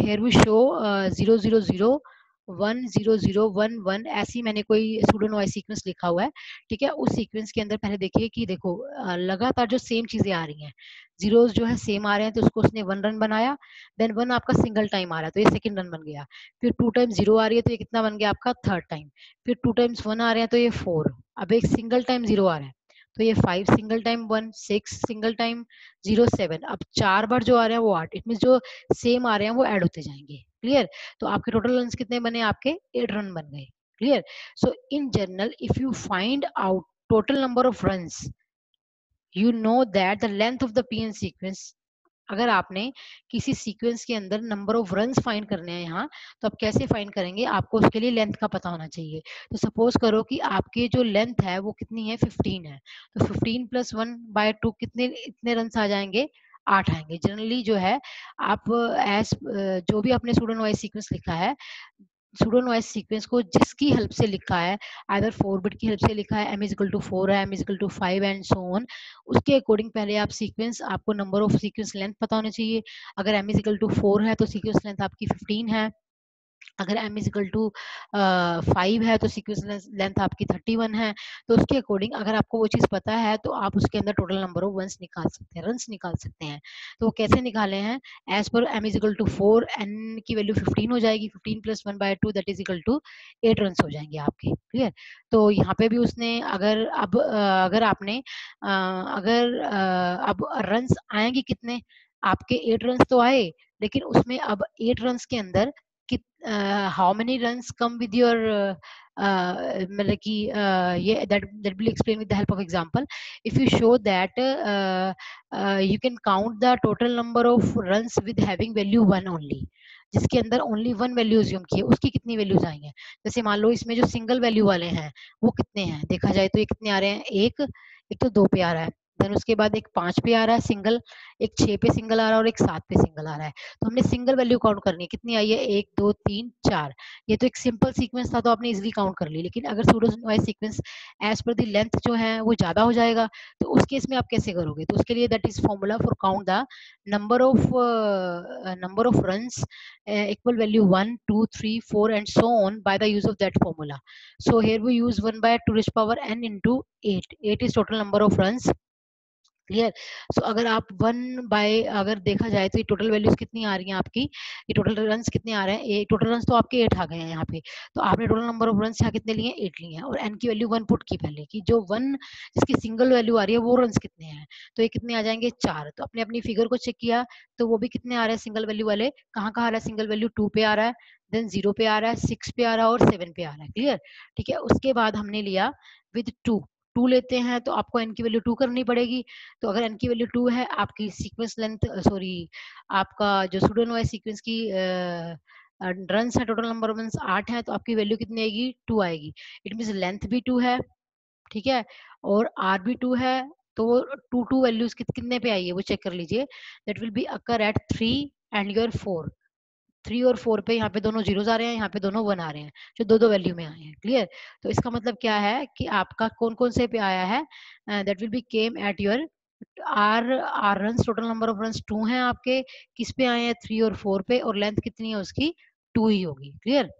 A: here we show 000 10011, ऐसी मैंने कोई pseudo noise sequence लिखा हुआ है। ठीक है? उस sequence के अंदर पहले देखिए कि देखो लगातार जो सेम चीजें आ रही हैं, जीरोस जो है सेम आ रहे हैं, तो उसको उसने वन रन बनाया। देन वन आपका सिंगल टाइम आ रहा है तो ये सेकंड रन बन गया। फिर टू टाइम्स जीरो आ रही है तो ये कितना बन गया आपका, थर्ड टाइम। फिर टू टाइम्स वन आ रहे हैं तो ये फोर। अब एक सिंगल टाइम जीरो आ रहा है तो ये five, single time one six, single time zero seven. अब चार बार जो आ रहे हैं वो आठ। इट मीन जो सेम आ रहे हैं वो ऐड होते जाएंगे। क्लियर? तो आपके टोटल रन कितने बने, आपके 8 रन बन गए। Clear? So in general, if you find out total number of runs, you know that the length of the PN sequence, अगर आपने किसी सीक्वेंस के अंदर नंबर ऑफ रन्स फाइंड करने हैं यहाँ, तो आप कैसे फाइंड करेंगे, आपको उसके लिए लेंथ का पता होना चाहिए। तो सपोज करो कि आपकी जो लेंथ है वो कितनी है, 15 है। तो 15 प्लस वन बाय टू कितने, इतने रन्स आ जाएंगे, 8 आएंगे। जनरली जो है आप एज जो भी आपने स्टूडेंट वाइज सीक्वेंस लिखा है, सूडो नॉइज सीक्वेंस को जिसकी हेल्प से लिखा है, आइदर 4 बिट की हेल्प से लिखा है, m इज इक्वल टू 4 है, m is equal to 5 and so on, उसके अकॉर्डिंग पहले आप सीक्वेंस, आपको नंबर ऑफ सीक्वेंस लेंथ पता होना चाहिए। अगर m इज इक्वल टू 4 है तो सीक्वेंस लेंथ आपकी 15 है। अगर m इज इक्वल टू 5 है तो सीक्वेंस लेंथ आपकी 31 है। तो उसके अकॉर्डिंग अगर आपको वो चीज़ पता है तो आप उसके अंदर टोटल नंबर ऑफ वंस निकाल सकते हैं, रन्स निकाल सकते हैं। तो वो कैसे निकाले हैं, as per m is equal to 4, n की वैल्यू 15 हो जाएगी, 15 plus one by two that is equal to 8 runs हो जाएंगे आपके। क्लियर? तो यहाँ पे भी उसने अगर अब अगर आपने अगर अब रन्स आएंगे कितने, आपके 8 रन्स तो आए, लेकिन उसमें अब 8 रन्स के अंदर how many runs come with your मतलब कि ये that will explain with the help of example. If you show that you can count the total number of runs with having value one only, जिसके अंदर only one value assume की है, उसकी कितनी values आएंगे। जैसे मान लो इसमें जो सिंगल वैल्यू वाले हैं वो कितने हैं, देखा जाए तो ये कितने आ रहे हैं, एक तो दो पे आ रहा है, देन उसके बाद एक पांच पे आ रहा है सिंगल, एक छह पे सिंगल आ रहा है और एक सात पे सिंगल आ रहा है। तो हमने सिंगल वैल्यू काउंट करनी है, कितनी आई है, एक दो तीन चार। ये तो एक सिंपल सीक्वेंस था तो आपने इजीली काउंट कर ली, लेकिन अगर सूडो वाइज sequence as per the length जो है वो ज्यादा हो जाएगा, तो उस केस में आप कैसे करोगे। तो उसके लिए that is formula for count the number of runs equal value 1 2 3 4 and so on by the use of that formula. So here we use 1 by 2 raised power n into 8. 8 is total number of runs clear. So अगर आप one by अगर देखा जाए तो ये total values कितनी आ रही हैं आपकी, ये टोटल रन्स कितने आ रहे हैं, ये टोटल रन्स तो आपके 8 आ गए हैं यहाँ पे। तो आपने टोटल नंबर ऑफ रन्स यहाँ कितने लिए हैं, 8 लिए हैं, और एन की वैल्यू 1 पुट की पहले की, जो वन जिसकी सिंगल वैल्यू आ रही है वो रन्स कितने हैं, तो ये कितने आ जाएंगे 4। तो अपने अपनी फिगर को चेक किया तो वो भी कितने आ रहे हैं सिंगल वैल्यू वाले, कहाँ कहाँ आ रहा है सिंगल वैल्यू, 2 पे आ रहा है, देन 0 पे आ रहा है, 6 पे आ रहा है और 7 पे आ रहा है। क्लियर, ठीक है। उसके बाद हमने लिया विद 2, 2 लेते हैं तो आपको एन की वैल्यू 2 करनी पड़ेगी। तो अगर एन की वैल्यू 2 है, आपकी सीक्वेंस लेंथ सॉरी आपका जो सुडो नोइस सीक्वेंस की रन्स है, टोटल नंबर ऑफ रन्स 8 है, तो आपकी वैल्यू कितनी आएगी, 2 आएगी। इट मीन लेंथ भी 2 है, ठीक है, और आर भी 2 है। तो टू टू वैल्यूज कितने पे आई है वो चेक कर लीजिए। That will be occur at 3 and your 4, 3 और 4 पे यहाँ पे दोनों जीरोस आ रहे हैं, यहाँ पे दोनों 1 आ रहे हैं, जो दो दो वैल्यू में आए हैं। क्लियर। तो इसका मतलब क्या है कि आपका कौन कौन से पे आया है, that will be came at your R R run, total number of run 2 हैं आपके, किस पे आए हैं 3 और 4 पे, और लेंथ कितनी है उसकी 2 ही होगी। क्लियर।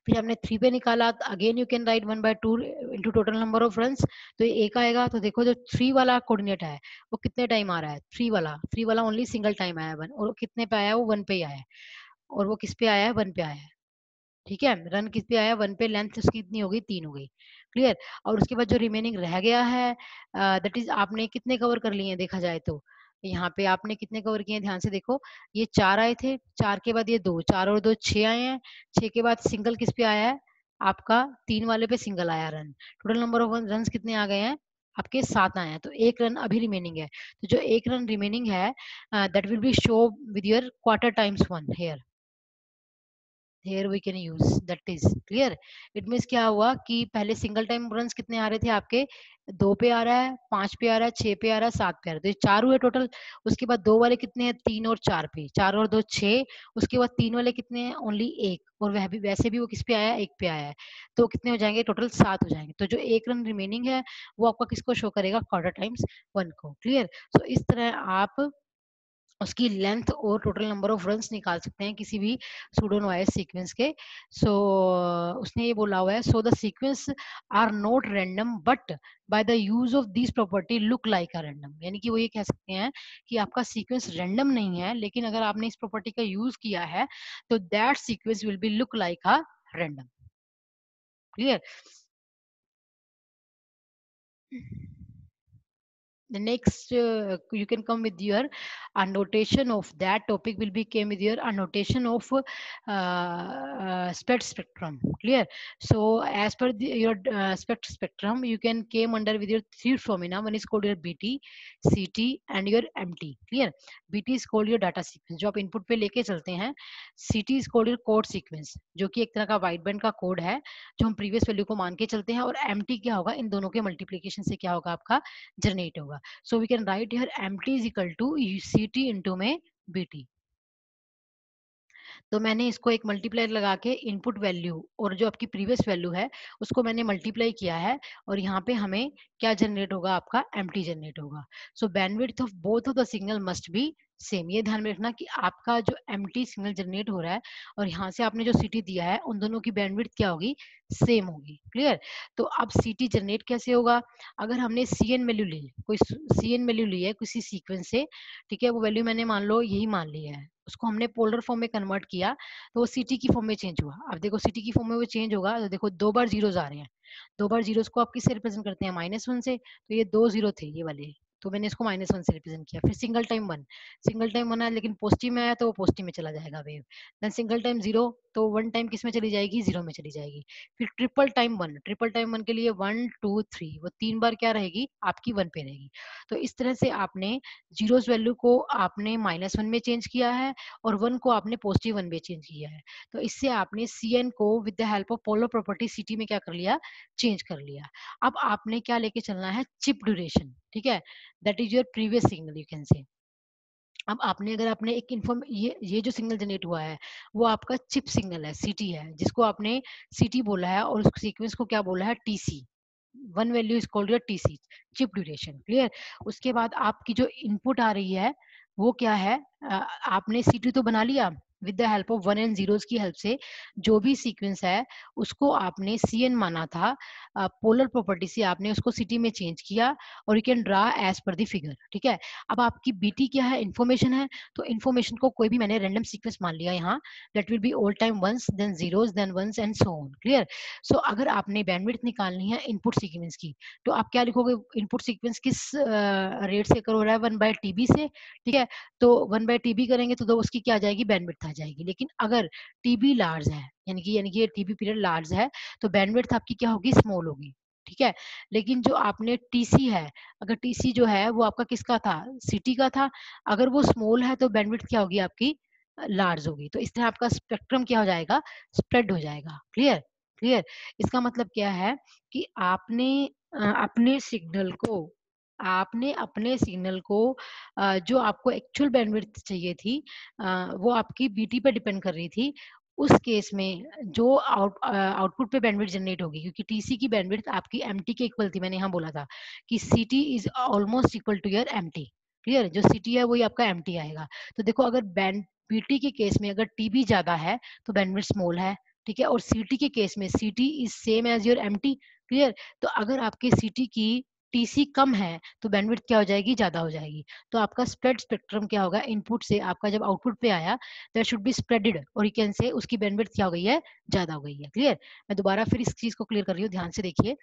A: फिर हमने 3 पे निकाला, again you can write 1/2 into total number of run, तो ये एक आएगा। तो देखो जो 3 वाला कोऑर्डिनेट है वो कितने टाइम आ रहा है, 3 वाला ओनली सिंगल टाइम आया है 1, और कितने पे आया है वो 1 पे ही आया है, और वो किस पे आया है 1 पे आया है। ठीक है, रन किस पे आया 1 पे, लेंथ उसकी कितनी हो गई 3 हो गई। क्लियर। और उसके बाद जो रिमेनिंग रह गया है दैट इज आपने कितने कवर कर लिए हैं देखा जाए तो, यहाँ पे आपने कितने कवर किए हैं ध्यान से देखो, ये 4 आए थे, 4 के बाद ये 2, 4 और 2 6 आए हैं, 6 के बाद सिंगल किस पे आया है आपका 3 वाले पे सिंगल आया run, total number of run कितने आ गए हैं आपके 7 आए हैं। तो एक रन अभी रिमेनिंग है, तो जो एक रन रिमेनिंग है that will be show with your quarter times 1 here, here we can use that is clear। it means क्या हुआ कि पहले सिंगल टाइम रन्स कितने आ रहे थे आपके, 2 पे आ रहा है, 5 पे आ रहा है, 6 पे आ रहा है, 7 पे आ रहा है, तो ये 4 हुए टोटल। उसके बाद 2 वाले कितने हैं 3 और 4 पे, 4 और 2 6, उसके बाद 3 वाले कितने हैं ओनली 1, और वह भी वैसे भी वो किस पे आया है 1 पे आया है, तो कितने हो जाएंगे टोटल 7 हो जाएंगे। तो जो एक रन रिमेनिंग है वो आपका किसको शो करेगा, क्वार्टर टाइम्स 1 को। क्लियर। सो इस तरह आप उसकी लेंथ और टोटल नंबर ऑफ रन्स निकाल सकते हैं किसी भी सूडोनोइस सीक्वेंस के। सो उसने ये बोला हुआ है, so the sequence are not random but by the use of this property look like a random, यानी कि वो ये कह सकते हैं कि आपका सीक्वेंस रैंडम नहीं है, लेकिन अगर आपने इस प्रॉपर्टी का यूज किया है तो that sequence will be look like a random. Clear. the next you can come with your annotation of that topic will be came with your annotation of SPECT spectrum. Clear. So as per your SPECT spectrum you can came under with your three phenomena. One is called your BT, CT and your MT. Clear. BT is called your data sequence जो आप input पे लेके चलते हैं, CT is called your code sequence जो कि एक तरह का वाइड बैंड का कोड है जो हम प्रीवियस वैल्यू को मान के चलते हैं, और MT क्या होगा, इन दोनों के मल्टीप्लीकेशन से क्या होगा आपका जनरेट होगा। So we can write here MT is equal to CT into में BT। तो मैंने इसको एक मल्टीप्लायर लगा के इनपुट वैल्यू और जो आपकी प्रीवियस वैल्यू है उसको मैंने मल्टीप्लाई किया है, और यहाँ पे हमें क्या जनरेट होगा, आपका एमटी जनरेट होगा। So bandwidth of both of the signal must be same. ये ध्यान में रखना कि आपका जो एमटी सिग्नल जनरेट हो रहा है और यहाँ से आपने जो सिटी दिया है उन दोनों की बैंडविड्थ क्या होगी, सेम होगी। क्लियर। तो अब सिटी जनरेट कैसे होगा, अगर हमने सीएन वैल्यू ली, कोई सीएन वैल्यू ली है किसी सीक्वेंस से, ठीक है, वो वैल्यू मैंने मान लो यही मान लिया है, उसको हमने पोलर फॉर्म में कन्वर्ट किया तो वो सिटी की फॉर्म में चेंज हुआ। अब देखो सिटी की फॉर्म में वो चेंज होगा तो देखो 2 बार जीरोस आ रहे हैं, 2 बार जीरोस को आप किससे रिप्रेजेंट करते हैं, -1 से, तो ये 2 जीरो थे ये वाले, तो मैंने इसको -1 से रिप्रेजेंट किया। फिर सिंगल टाइम 1, सिंगल टाइम 1 है लेकिन पॉजिटिव में आया तो वो पॉजिटिव में चला जाएगा वेव। देन सिंगल टाइम 0, तो 1 टाइम किस में चली जाएगी, 0 में चली जाएगी। फिर ट्रिपल टाइम 1, ट्रिपल टाइम 1 के लिए 1 2 3, वो 3 बार क्या रहेगी आपकी 1 पे रहेगी। तो इस तरह से आपने जीरोस वैल्यू को आपने -1 में चेंज किया है और 1 को आपने पॉजिटिव 1 में चेंज किया है। तो इससे आपने Cn को with the help of polar property Ct में क्या कर लिया, चेंज कर लिया। अब आपने क्या लेके चलना है, चिप ड्यूरेशन। ठीक है, that is your previous signal you can से। अब आपने अगर आपने एक इन्फॉर्म ये जो सिग्नल जनरेट हुआ है वो आपका चिप सिग्नल है, सीटी है, जिसको आपने सीटी बोला है, और उस सीक्वेंस को क्या बोला है, TC. One value is called your TC, chip duration. Clear. उसके बाद आपकी जो इनपुट आ रही है वो क्या है, आपने सीटी तो बना लिया, with the help of one and zeros की हेल्प से जो भी सीक्वेंस है उसको आपने Cn माना था, पोलर प्रॉपर्टी से आपने उसको सिटी में चेंज किया और you can draw as per the figure. ठीक है, अब आपकी बीटी क्या है, इन्फॉर्मेशन है, तो इन्फॉर्मेशन को कोई भी मैंने रैंडम सीक्वेंस मान लिया यहाँ, that will be all time ones then zeros then ones and so on. Clear. So अगर आपने बैंडविड्थ निकालनी है इनपुट सीक्वेंस की, तो आप क्या लिखोगे, इनपुट सीक्वेंस किस रेट से करो रहा है, 1/TB से। ठीक है, तो 1/TB करेंगे तो उसकी क्या आ जाएगी, बैंडविड्थ आ जाएगी। लेकिन अगर टीबी लार्ज है, यानी कि ये टीबी पीरियड लार्ज है, तो बैंडविड्थ आपकी क्या होगी, स्मॉल होगी। ठीक है, लेकिन जो आपने टीसी है, अगर टीसी जो है वो आपका किसका था, सिटी का था, अगर वो स्मॉल है तो बैंडविड्थ क्या होगी आपकी, लार्ज होगी। तो इस तरह आपका स्पेक्ट्रम क्या हो जाएगा, स्प्रेड हो जाएगा। क्लियर। क्लियर। इसका मतलब क्या है कि अपने सिग्नल को अपने सिग्नल को जो आपको एक्चुअल बैंडविड्थ चाहिए थी, वो आपकी बीटी पे डिपेंड कर रही थी। उस केस में जो आउटपुट पे बैंडविड्थ जनरेट होगी, क्योंकि टीसी की बैंडविड्थ आपकी एमटी के इक्वल थी, मैंने यहाँ बोला था कि CT is almost equal to your MT. Clear, जो सीटी है वही आपका एमटी आएगा। तो देखो, अगर बैंड बीटी के केस में अगर टीबी ज्यादा है तो बैंडविड्थ स्मॉल है। ठीक है, और सीटी के केस में CT is same as your MT. Clear. तो अगर आपके सीटी की टीसी कम है तो बैंडविड्थ क्या हो जाएगी, ज्यादा हो जाएगी। तो आपका स्प्रेड स्पेक्ट्रम क्या होगा, इनपुट से आपका जब आउटपुट पे आया, दैट शुड बी स्प्रेडेड, और यू कैन से उसकी बैंडविड्थ क्या हो गई है, ज्यादा हो गई है। क्लियर। मैं दोबारा फिर इस चीज को क्लियर कर रही हूँ, ध्यान से देखिए।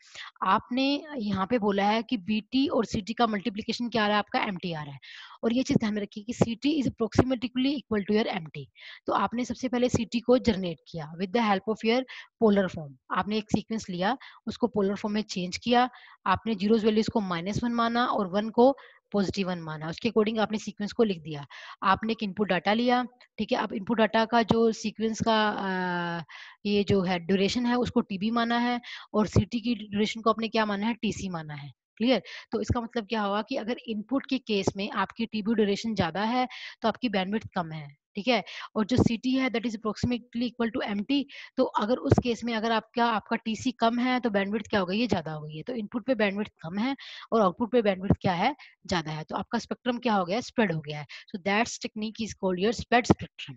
A: आपने यहाँ पे बोला है कि बीटी और सीटी का मल्टीप्लीकेशन क्या आ रहा है, आपका एमटी आ रहा है, और ये चीज ध्यान में रखिए कि CT is approximately equal to your MT. तो आपने सबसे पहले सीटी को जनरेट किया with the help of your polar form. आपने एक सीक्वेंस लिया, उसको पोलर फॉर्म में चेंज किया, आपने जीरोस वैल्यूज को -1 माना और 1 को +1 माना, उसके अकॉर्डिंग आपने सीक्वेंस को लिख दिया। आपने एक इनपुट डाटा लिया। ठीक है, अब इनपुट डाटा का जो सीक्वेंस का ये जो है ड्यूरेशन है उसको टीबी माना है, और सीटी की ड्यूरेशन को आपने क्या माना है, टीसी माना है। क्लियर। तो इसका मतलब क्या होगा कि अगर इनपुट के केस में आपकी टीबी ड्यूरेशन ज्यादा है तो आपकी बैंडविड्थ कम है। ठीक है, और जो सीटी है that is approximately equal to MT. तो अगर उस केस में अगर आपका टीसी कम है तो बैंडविड्थ क्या हो गई है, ज्यादा हो गई है। तो इनपुट पे बैंडविड्थ कम है और आउटपुट पे बैंडविड्थ क्या है, ज्यादा है। तो आपका स्पेक्ट्रम क्या हो गया, स्प्रेड हो गया है। So that's technique is called your spread spectrum.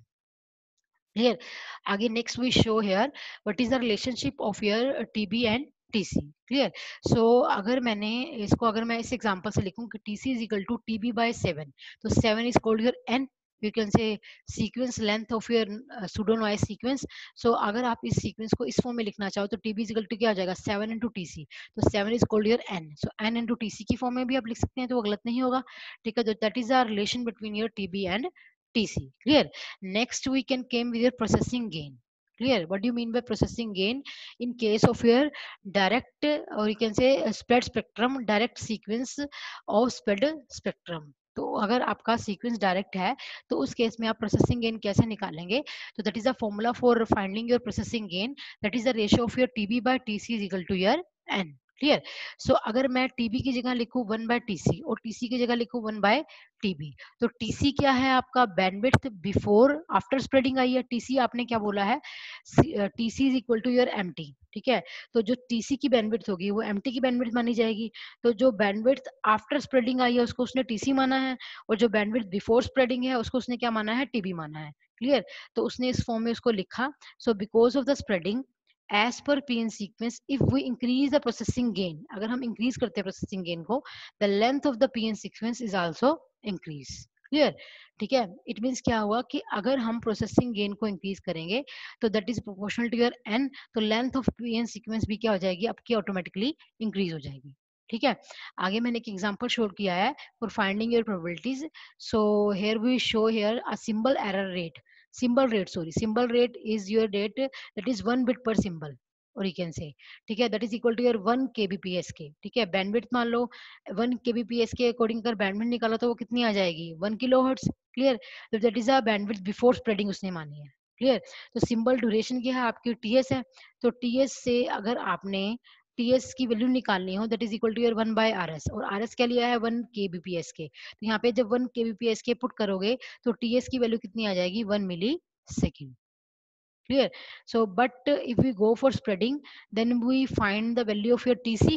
A: Clear. आगे next we show here what is the relationship of your TB and TC. Clear. So अगर मैं इस एग्जांपल से लिखूं कि TC is equal to TB by 7, तो 7 is called your N, you can say sequence length of your pseudo noise sequence. So अगर आप इस सीक्वेंस को इस फॉर्म में लिखना चाहो तो टीबी इज इक्वल टू क्या हो जाएगा, 7 इंटू टीसी। तो 7 is called your N, so N into TC की फॉर्म में भी आप लिख सकते हैं, तो वो गलत नहीं होगा। ठीक है, तो that is the relation between your TB and TC. Clear. Next, we can came with your processing gain. Clear. What do you mean by processing gain? In case of your direct, or you can say spread spectrum, direct sequence of spread spectrum. तो अगर आपका sequence direct है तो उस case में आप processing gain कैसे निकालेंगे, तो that is the formula for finding your processing gain, that is the ratio of your TB by TC is equal to your N. Clear. So अगर मैं टीबी की जगह लिखूं 1/TC और टीसी की जगह लिखूं 1/TB, तो टीसी क्या है आपका, बैंडविड्थ बिफोर आफ्टर स्प्रेडिंग आई है। टीसी आपने क्या बोला है, TC is equal to your MT. ठीक है, तो जो टीसी की बैंडविड्थ होगी वो एमटी की बैंडविड्थ मानी जाएगी। तो जो बैंडविड्थ आफ्टर स्प्रेडिंग आई है उसको उसने टीसी माना है, और जो बैंडविड्थ बिफोर स्प्रेडिंग है उसको उसने क्या माना है, टीबी माना है। क्लियर। तो उसने इस फॉर्म में उसको लिखा, so because of the spreading as per pn sequence, if we increase the processing gain, अगर हम increase करते हैं processing gain को, the length of the pn sequence is also increase. Clear. ठीक है, इट मीन्स क्या हुआ कि अगर हम प्रोसेसिंग गेन को इंक्रीज करेंगे तो that is proportional to your N, तो लेंथ ऑफ पीएन सीक्वेंस भी क्या हो जाएगी आपकी, ऑटोमेटिकली इंक्रीज हो जाएगी। ठीक है, आगे मैंने एक एग्जांपल शो किया है for finding your probabilities. So here we show here a symbol error rate, symbol rate is your rate that is 1 bit per symbol, और you can say, ठीक है, that is equal to your 1 kbps के। ठीक है, bandwidth मान लो 1 kbps के according अगर bandwidth निकाला तो वो कितनी आ जाएगी, 1 किलोहर्ट्ज। क्लियर। तो that is a bandwidth before spreading उसने मानी है। क्लियर। तो सिंबल ड्यूरेशन क्या है आपकी, टीएस है, तो टीएस से अगर आपने टीएस की वैल्यू निकालनी हो that is equal to your 1/RS, और आरएस क्या लिया है, 1 kbps के। तो यहाँ पे जब 1 kbps के पुट करोगे तो टीएस की वैल्यू कितनी आ जाएगी, 1 मिली second. Clear. So but if we go for spreading, then we find the value of your TC,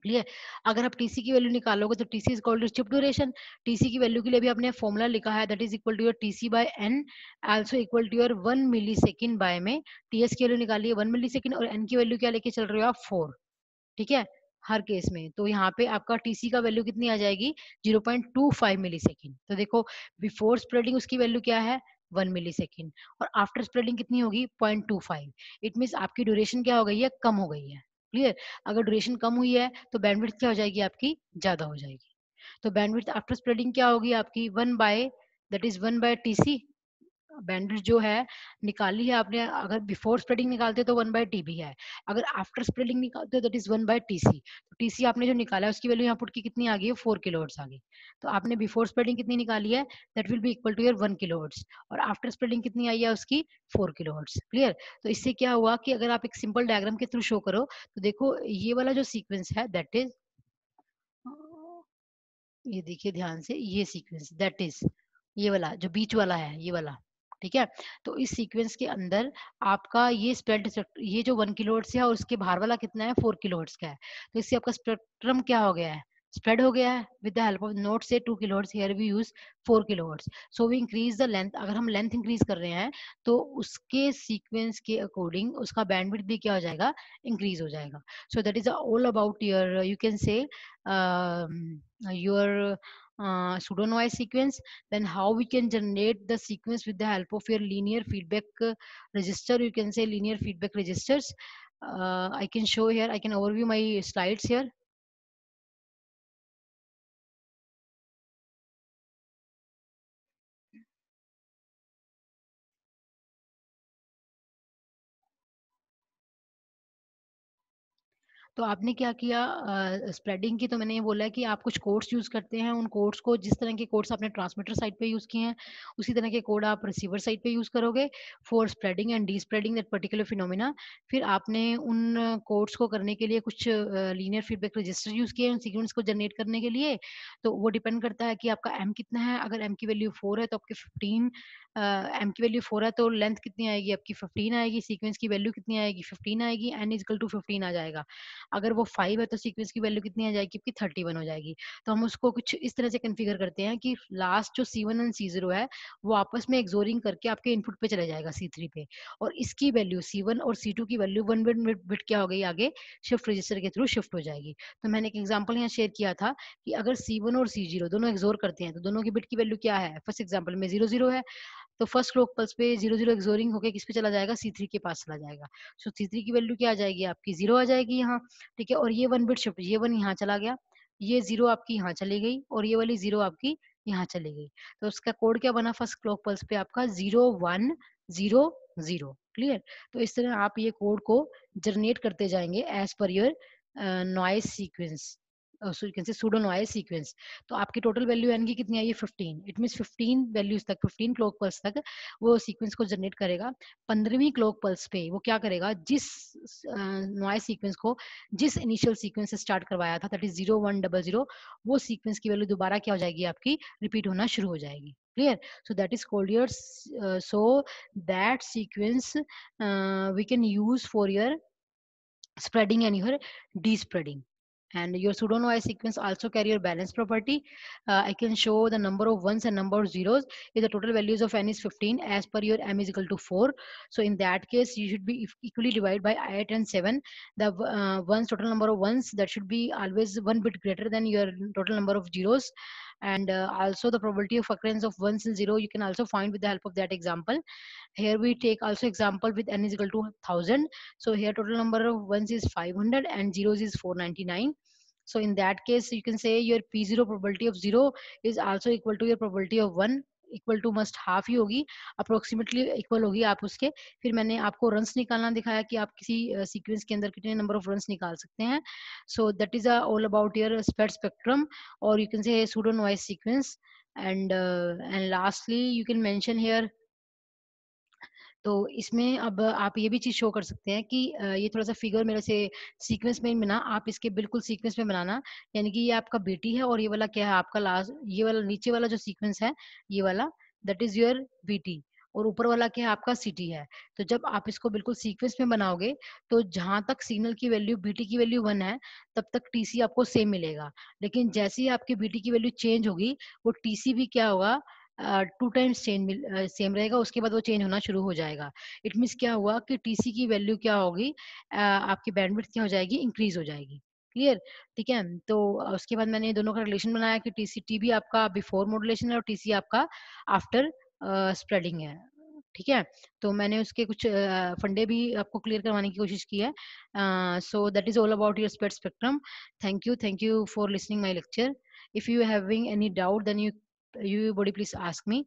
A: clear. अगर आप टीसी की वैल्यू निकालोगे तो TC is equal to chip duration. TC की वैल्यू के लिए भी आपने फॉर्मूला लिखा है, that is equal to your TC by N, also equal to your 1 millisecond by में टीएस की वैल्यू निकालिए 1 मिली सेकेंड और एन की वैल्यू क्या लेके चल रहे हो आप 4। ठीक है, हर केस में। तो यहाँ पे आपका टीसी का वैल्यू कितनी आ जाएगी 0.25 मिली सेकेंड। तो देखो बिफोर स्प्रेडिंग उसकी वैल्यू क्या है 1 मिली सेकेंड और आफ्टर स्प्रेडिंग कितनी होगी 0.25। इट मीन्स आपकी ड्यूरेशन क्या हो गई है, कम हो गई है। क्लियर। अगर ड्यूरेशन कम हुई है तो बैंडविड्थ क्या हो जाएगी आपकी, ज्यादा हो जाएगी। तो बैंडविड्थ आफ्टर स्प्रेडिंग क्या होगी आपकी 1 by, that is 1 by TC. Bandwidth जो है निकाली है आपने, अगर बिफोर स्प्रेडिंग निकालते हो तो 1 बाय टीबी है, अगर आफ्टर स्प्रेडिंग निकालते हो दैट इज 1 बाय टीसी। तो टीसी आपने जो निकाला है उसकी वैल्यू यहाँ पुट की कितनी आ गई है 4 किलोहर्ट्ज आ गई। तो आपने बिफोर स्प्रेडिंग कितनी निकाली है, that will be equal to your 1 kilohertz और आफ्टर स्प्रेडिंग कितनी आई है उसकी 4 किलोहर्ट्ज। क्लियर। तो इससे क्या हुआ कि अगर आप एक सिंपल डायग्राम के थ्रू शो करो तो देखो ये वाला जो सीक्वेंस है दैट इज, ये देखिए ध्यान से, ये सीक्वेंस दैट इज ये वाला जो बीच वाला है ये वाला। ठीक है। तो इस सीक्वेंस के अंदर आपका ये स्प्रेड, ये जो 1 किलोहर्ट्ज है और उसके बाहर वाला कितना है 4 किलोहर्ट्ज का है। तो इससे आपका स्पेक्ट्रम क्या हो गया है, स्प्रेड हो गया है। With the help of note से 2 kilohertz, here we use 4 kilohertz. So we increase the length. अगर हम लेंथ इंक्रीज कर रहे हैं तो उसके सीक्वेंस के अकॉर्डिंग उसका बैंडविड्थ भी क्या हो जाएगा, इंक्रीज हो जाएगा। सो that is all about your, you can से your pseudo noise sequence. Then how we can generate the sequence with the help of your linear feedback register, you can say linear feedback registers. I can show here, I can overview my slides here. तो आपने क्या किया spreading की, तो मैंने ये बोला है कि आप कुछ कोड्स यूज करते हैं, उन कोड्स को, जिस तरह के कोड्स आपने ट्रांसमीटर साइड पे यूज किए हैं उसी तरह के कोड आप रिसीवर साइड पे यूज करोगे for spreading and D spreading that particular phenomena. फिर आपने उन कोड्स को करने के लिए कुछ लीनियर फीडबैक रजिस्टर यूज किए उन सीक्वेंस को जनरेट करने के लिए। तो वो डिपेंड करता है कि आपका एम कितना है। अगर एम की वैल्यू 4 है तो आपके 15, एम की वैल्यू 4 है तो लेंथ कितनी आएगी आपकी 15 आएगी, सीक्वेंस की वैल्यू कितनी आएगी 15 आएगी, एन इजकल टू 15 आ जाएगा। अगर वो 5 है तो सीक्वेंस की वैल्यू कितनी आ जाएगी आपकी 31 हो जाएगी। तो हम उसको कुछ इस तरह से कॉन्फ़िगर करते हैं कि लास्ट जो C1 एंड C0 है वो आपस में एक्सोरिंग करके आपके इनपुट पे चला जाएगा C3 पे, और इसकी वैल्यू C1 और C2 की वैल्यू 1 बिट बिट क्या हो गई आगे शिफ्ट रजिस्टर के थ्रू शिफ्ट हो जाएगी। तो मैंने एक एग्जांपल यहाँ शेयर किया था कि अगर C1 और C0 दोनों एक्सोर करते हैं तो दोनों की बिट की वैल्यू क्या है, फर्स्ट एग्जांपल में 0 0 है तो फर्स्ट क्लॉक पल्स पे 0 0 एक्सोरिंग होके किस पे चला जाएगा, C3 के पास चला जाएगा। सो C3 की वैल्यू क्या आ जाएगी आपकी 0 आ जाएगी यहाँ। ठीक है। और ये 1 बिट शिफ्ट, ये 1 यहाँ चला गया, ये 0 आपकी यहाँ चली गई और ये वाली 0 आपकी यहाँ चली गई। तो उसका कोड क्या बना फर्स्ट क्लॉक पल्स पे आपका 0 1 0 0। क्लियर। तो इस तरह आप ये कोड को जनरेट करते जाएंगे as per your noise sequence, so you can say pseudo noise sequence. तो आपकी टोटल वैल्यू एन की कितनी आई है 15। इट मीन्स 15 वैल्यूज तक, 15 क्लॉक पल्स तक वो सीक्वेंस को जनरेट करेगा। 15वीं क्लॉक पल्स पे वो क्या करेगा, जिस नॉइज सीक्वेंस को जिस इनिशियल सीक्वेंस से स्टार्ट करवाया था दैट इज 0 1 0 0, वो सीक्वेंस की वैल्यू दोबारा क्या हो जाएगी आपकी, रिपीट होना शुरू हो जाएगी। Clear. So that is called your, so that sequence we can use for your spreading and your de-spreading. And your pseudo noise sequence also carry your balance property. I can show the number of ones and number of zeros. If the total values of n is 15 as per your m is equal to 4, so in that case you should be equally divided by 8 and 7. The ones, total number of ones, that should be always one bit greater than your total number of zeros. And also the probability of occurrence of ones and zero you can also find with the help of that example. Here we take also example with n is equal to 1000. So here total number of ones is 500 and zeros is 499. So in that case you can say your p0 probability of 0 is also equal to your probability of 1, equal to must half ही होगी, approximately equal होगी आप उसके। फिर मैंने आपको runs निकालना दिखाया कि आप किसी सीक्वेंस के अंदर कितने नंबर ऑफ रन्स निकाल सकते हैं। So that is all about your spread spectrum, और you can say pseudo noise sequence. And lastly you can mention here, तो इसमें अब आप ये भी चीज शो कर सकते हैं कि ये थोड़ा सा फिगर मेरे से सीक्वेंस में बना, आप इसके बिल्कुल सीक्वेंस में बनाना। यानी कि ये आपका बीटी है और ये वाला क्या है आपका लास्ट, ये वाला नीचे वाला जो सीक्वेंस है ये वाला दैट इज योर बीटी, और ऊपर वाला क्या है आपका सीटी है। तो जब आप इसको बिल्कुल सीक्वेंस में बनाओगे, तो जहाँ तक सिग्नल की वैल्यू बीटी की वैल्यू 1 है, तब तक टीसी आपको सेम मिलेगा। लेकिन जैसे ही आपकी बीटी की वैल्यू चेंज होगी, वो टीसी भी क्या होगा, 2 टाइम्स सेम रहेगा, उसके बाद वो चेंज होना शुरू हो जाएगा। इट मीन्स क्या हुआ कि टीसी की वैल्यू क्या होगी, आपकी बैंडविड्थ क्या हो जाएगी, इंक्रीज़ हो जाएगी। क्लियर? ठीक है? तो उसके बाद मैंने दोनों का रिलेशन बनाया कि टीसीटीबी आपका बिफोर मॉड्यूलेशन है और टीसी आपका आफ्टर स्प्रेडिंग है। ठीक है? तो मैंने उसके कुछ फंडे भी आपको क्लियर करवाने की कोशिश की है। So that is all about your spect spectrum. Thank you for listening my lecture. If you having any doubt then you everybody please ask me.